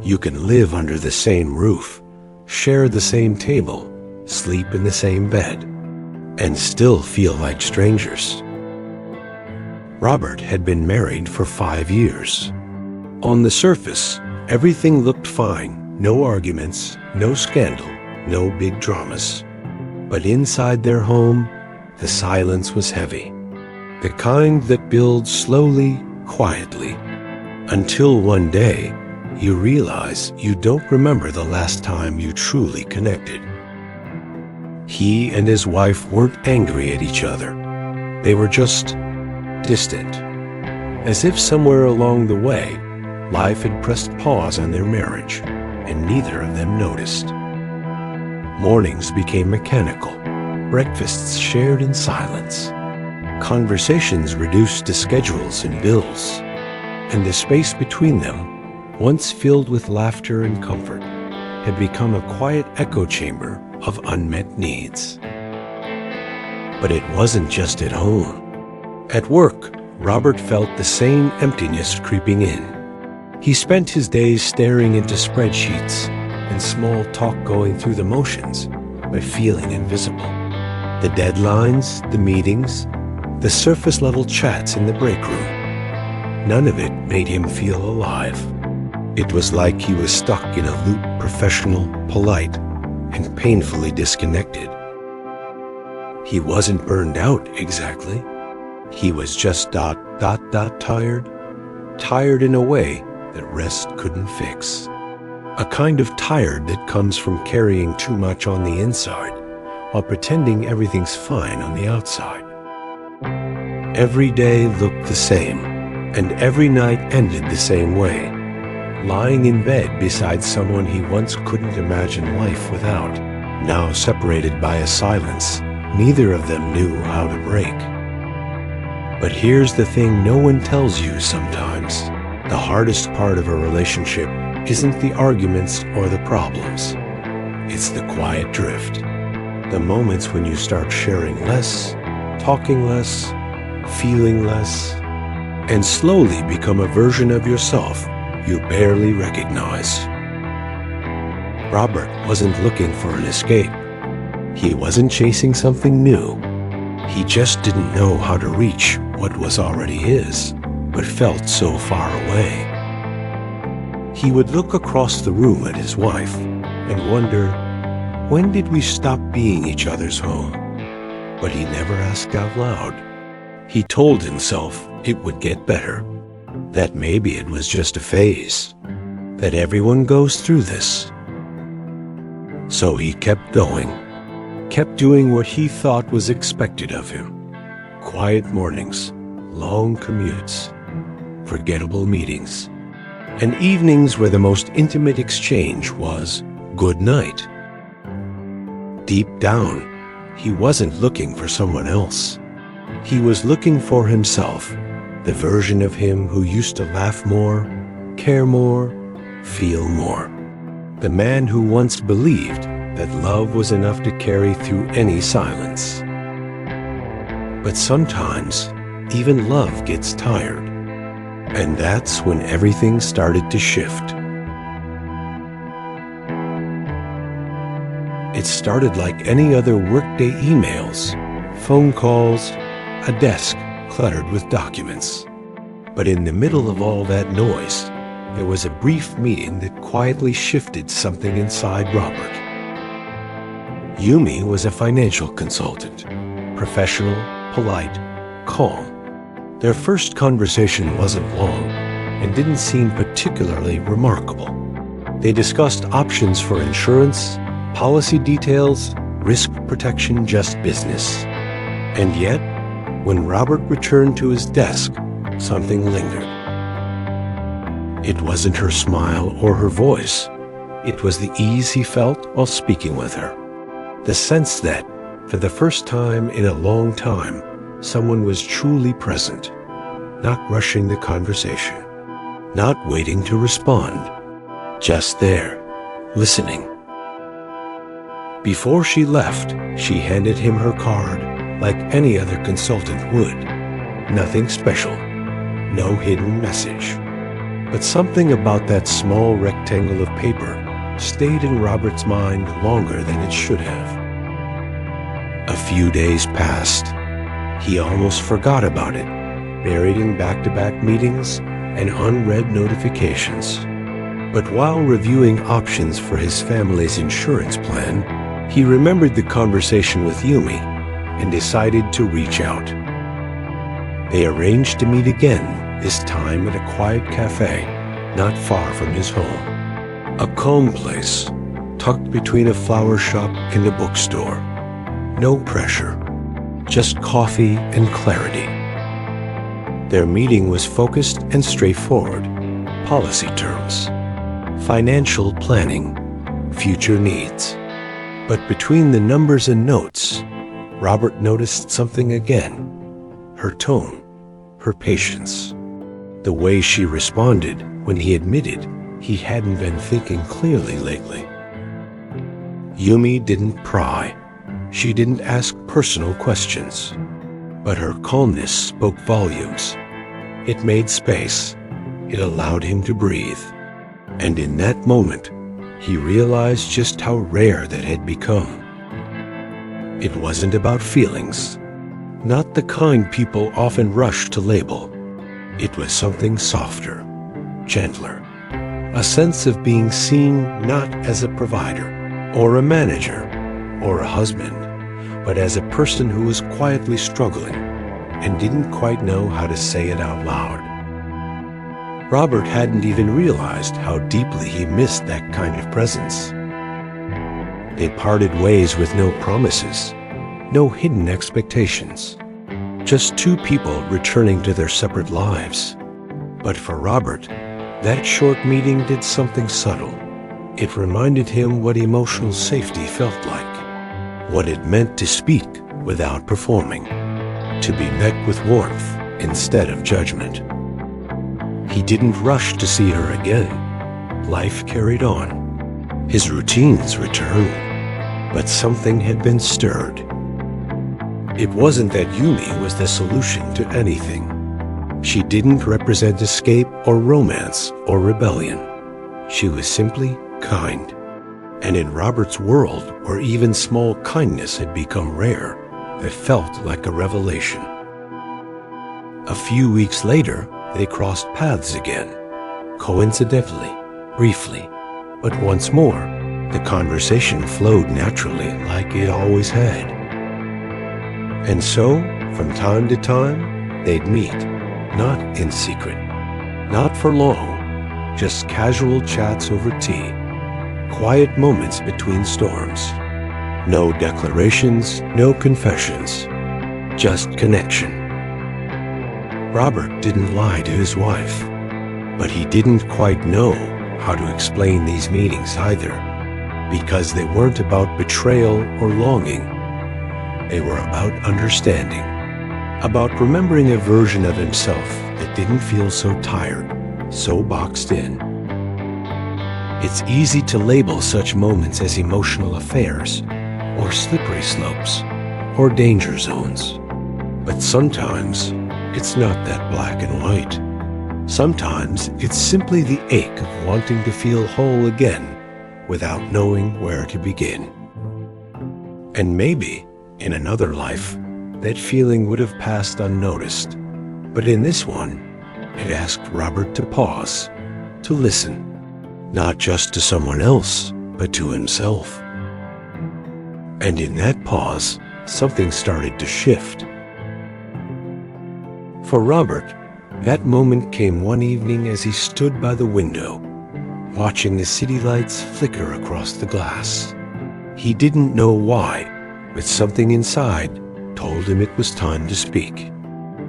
You can live under the same roof, share the same table, sleep in the same bed, and still feel like strangers. Robert had been married for 5 years. On the surface, everything looked fine. No arguments, no scandal, no big dramas. But inside their home, the silence was heavy. The kind that builds slowly, quietly, until one day you realize you don't remember the last time you truly connected. He and his wife weren't angry at each other. They were just distant, as if somewhere along the way, life had pressed pause on their marriage, and neither of them noticed. Mornings became mechanical, breakfasts shared in silence. Conversations reduced to schedules and bills, and the space between them, once filled with laughter and comfort, had become a quiet echo chamber of unmet needs. But it wasn't just at home. At work, Robert felt the same emptiness creeping in. He spent his days staring into spreadsheets and small talk going through the motions, but feeling invisible. The deadlines, the meetings, the surface-level chats in the break room, none of it made him feel alive. It was like he was stuck in a loop, professional, polite, and painfully disconnected. He wasn't burned out exactly. He was just tired. Tired in a way that rest couldn't fix. A kind of tired that comes from carrying too much on the inside while pretending everything's fine on the outside. Every day looked the same, and every night ended the same way. Lying in bed beside someone he once couldn't imagine life without, now separated by a silence neither of them knew how to break. But here's the thing no one tells you sometimes. The hardest part of a relationship isn't the arguments or the problems. It's the quiet drift. The moments when you start sharing less, talking less, feeling less, and slowly become a version of yourself you barely recognize. Robert wasn't looking for an escape. He wasn't chasing something new. He just didn't know how to reach what was already his, but felt so far away. He would look across the room at his wife and wonder, when did we stop being each other's home? But he never asked out loud. He told himself it would get better, that maybe it was just a phase, that everyone goes through this. So he kept going, kept doing what he thought was expected of him. Quiet mornings, long commutes, forgettable meetings, and evenings where the most intimate exchange was good night. Deep down, he wasn't looking for someone else. He was looking for himself, the version of him who used to laugh more, care more, feel more. The man who once believed that love was enough to carry through any silence. But sometimes, even love gets tired. And that's when everything started to shift. It started like any other workday emails, phone calls, a desk cluttered with documents. But in the middle of all that noise, there was a brief meeting that quietly shifted something inside Robert. Yumi was a financial consultant, professional, polite, calm. Their first conversation wasn't long and didn't seem particularly remarkable. They discussed options for insurance, policy details, risk protection, just business. And yet, when Robert returned to his desk, something lingered. It wasn't her smile or her voice. It was the ease he felt while speaking with her. The sense that, for the first time in a long time, someone was truly present, not rushing the conversation, not waiting to respond, just there, listening. Before she left, she handed him her card like any other consultant would. Nothing special, no hidden message. But something about that small rectangle of paper stayed in Robert's mind longer than it should have. A few days passed. He almost forgot about it, buried in back-to-back meetings and unread notifications. But while reviewing options for his family's insurance plan, he remembered the conversation with Yumi and decided to reach out. They arranged to meet again, this time at a quiet cafe not far from his home. A calm place, tucked between a flower shop and a bookstore. No pressure, just coffee and clarity. Their meeting was focused and straightforward. Policy terms, financial planning, future needs. But between the numbers and notes, Robert noticed something again. Her tone, her patience. The way she responded when he admitted he hadn't been thinking clearly lately. Yumi didn't pry. She didn't ask personal questions. But her calmness spoke volumes. It made space. It allowed him to breathe. And in that moment, he realized just how rare that had become. It wasn't about feelings, not the kind people often rush to label. It was something softer, gentler, a sense of being seen not as a provider or a manager or a husband, but as a person who was quietly struggling and didn't quite know how to say it out loud. Robert hadn't even realized how deeply he missed that kind of presence. They parted ways with no promises, no hidden expectations. Just two people returning to their separate lives. But for Robert, that short meeting did something subtle. It reminded him what emotional safety felt like, what it meant to speak without performing, to be met with warmth instead of judgment. He didn't rush to see her again. Life carried on. His routines returned, but something had been stirred. It wasn't that Yumi was the solution to anything. She didn't represent escape or romance or rebellion. She was simply kind. And in Robert's world, where even small kindness had become rare, it felt like a revelation. A few weeks later, they crossed paths again. Coincidentally, briefly, but once more, the conversation flowed naturally like it always had. And so, from time to time, they'd meet, not in secret, not for long, just casual chats over tea, quiet moments between storms. No declarations, no confessions, just connection. Robert didn't lie to his wife, but he didn't quite know how to explain these meetings either, because they weren't about betrayal or longing. They were about understanding, about remembering a version of himself that didn't feel so tired, so boxed in. It's easy to label such moments as emotional affairs, or slippery slopes, or danger zones. But sometimes, it's not that black and white. Sometimes, it's simply the ache of wanting to feel whole again without knowing where to begin. And maybe, in another life, that feeling would have passed unnoticed. But in this one, it asked Robert to pause, to listen, not just to someone else, but to himself. And in that pause, something started to shift. For Robert, that moment came one evening as he stood by the window, watching the city lights flicker across the glass. He didn't know why, but something inside told him it was time to speak.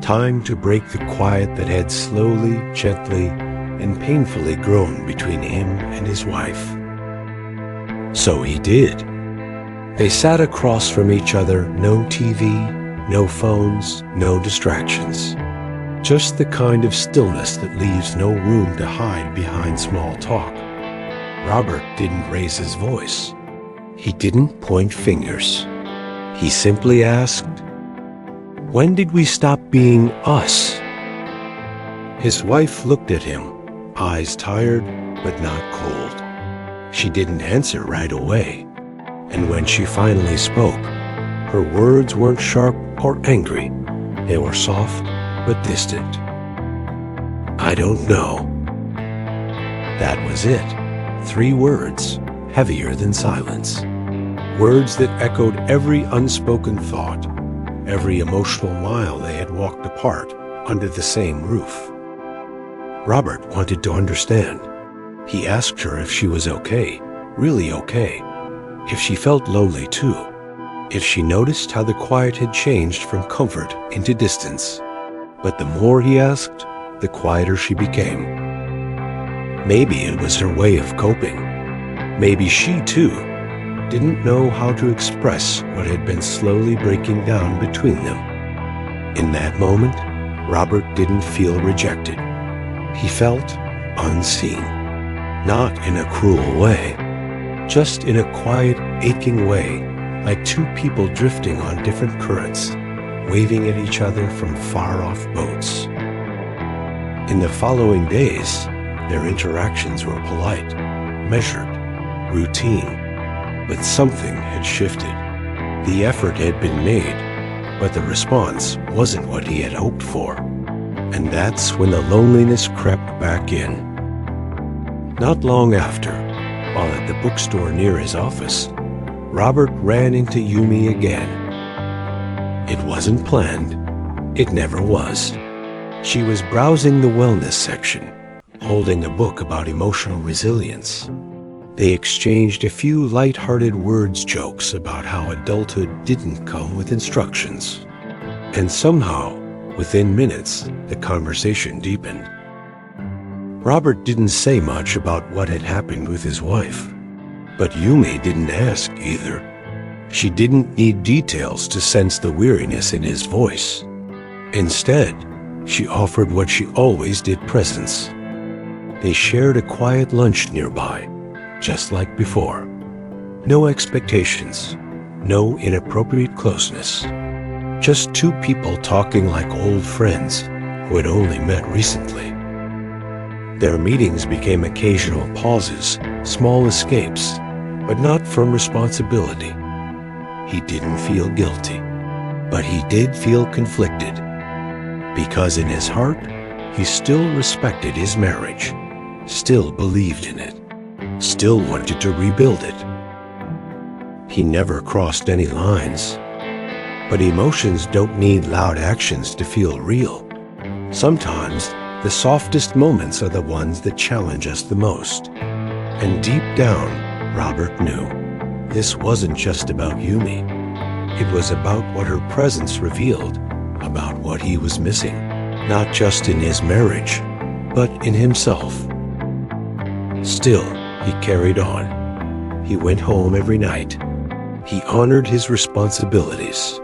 Time to break the quiet that had slowly, gently, and painfully grown between him and his wife. So he did. They sat across from each other, no TV, no phones, no distractions. Just the kind of stillness that leaves no room to hide behind small talk. Robert didn't raise his voice. He didn't point fingers. He simply asked, "When did we stop being us?" His wife looked at him, eyes tired but not cold. She didn't answer right away, and when she finally spoke, her words weren't sharp or angry. They were soft but distant. "I don't know." That was it. 3 words, heavier than silence. Words that echoed every unspoken thought, every emotional mile they had walked apart under the same roof. Robert wanted to understand. He asked her if she was okay, really okay, if she felt lonely too, if she noticed how the quiet had changed from comfort into distance. But the more he asked, the quieter she became. Maybe it was her way of coping. Maybe she too didn't know how to express what had been slowly breaking down between them. In that moment, Robert didn't feel rejected. He felt unseen. Not in a cruel way, just in a quiet, aching way, like 2 people drifting on different currents, waving at each other from far-off boats. In the following days, their interactions were polite, measured, routine, but something had shifted. The effort had been made, but the response wasn't what he had hoped for. And that's when the loneliness crept back in. Not long after, while at the bookstore near his office, Robert ran into Yumi again. It wasn't planned. It never was. She was browsing the wellness section, holding a book about emotional resilience. They exchanged a few light-hearted jokes about how adulthood didn't come with instructions. And somehow, within minutes, the conversation deepened. Robert didn't say much about what had happened with his wife, but Yumi didn't ask either. She didn't need details to sense the weariness in his voice. Instead, she offered what she always did: presence. They shared a quiet lunch nearby, just like before. No expectations, no inappropriate closeness. Just 2 people talking like old friends who had only met recently. Their meetings became occasional pauses, small escapes, but not from responsibility. He didn't feel guilty, but he did feel conflicted, because in his heart, he still respected his marriage, still believed in it, still wanted to rebuild it. He never crossed any lines, but emotions don't need loud actions to feel real. Sometimes, the softest moments are the ones that challenge us the most. And deep down, Robert knew this wasn't just about Yumi. It was about what her presence revealed, about what he was missing, not just in his marriage, but in himself. Still, he carried on. He went home every night. He honored his responsibilities.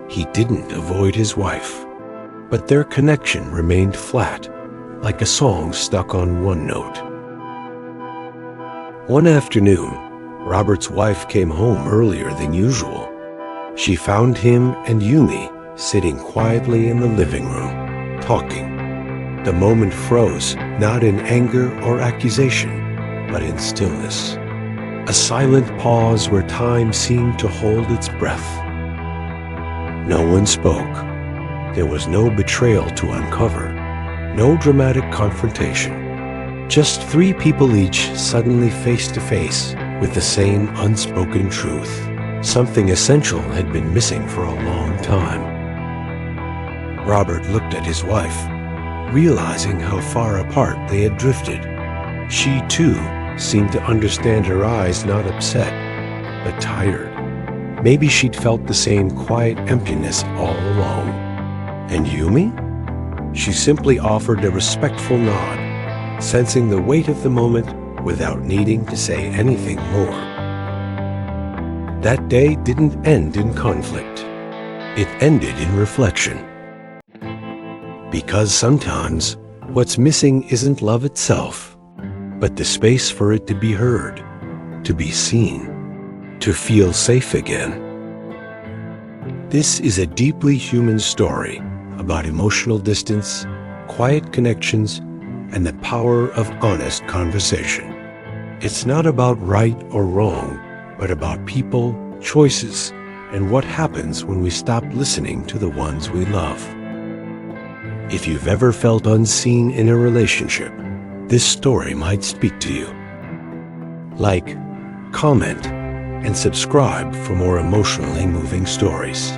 He didn't avoid his wife, but their connection remained flat, like a song stuck on one note. One afternoon, Robert's wife came home earlier than usual. She found him and Yumi sitting quietly in the living room, talking. The moment froze, not in anger or accusation, but in stillness. A silent pause where time seemed to hold its breath. No one spoke. There was no betrayal to uncover, no dramatic confrontation. Just 3 people each suddenly face to face with the same unspoken truth. Something essential had been missing for a long time. Robert looked at his wife, realizing how far apart they had drifted. She, too, seemed to understand her eyes, not upset, but tired. Maybe she'd felt the same quiet emptiness all along. And Yumi? She simply offered a respectful nod, sensing the weight of the moment without needing to say anything more. That day didn't end in conflict. It ended in reflection. Because sometimes, what's missing isn't love itself, but the space for it to be heard, to be seen, to feel safe again. This is a deeply human story about emotional distance, quiet connections, and the power of honest conversation. It's not about right or wrong, but about people, choices, and what happens when we stop listening to the ones we love. If you've ever felt unseen in a relationship, this story might speak to you. Like, comment, and subscribe for more emotionally moving stories.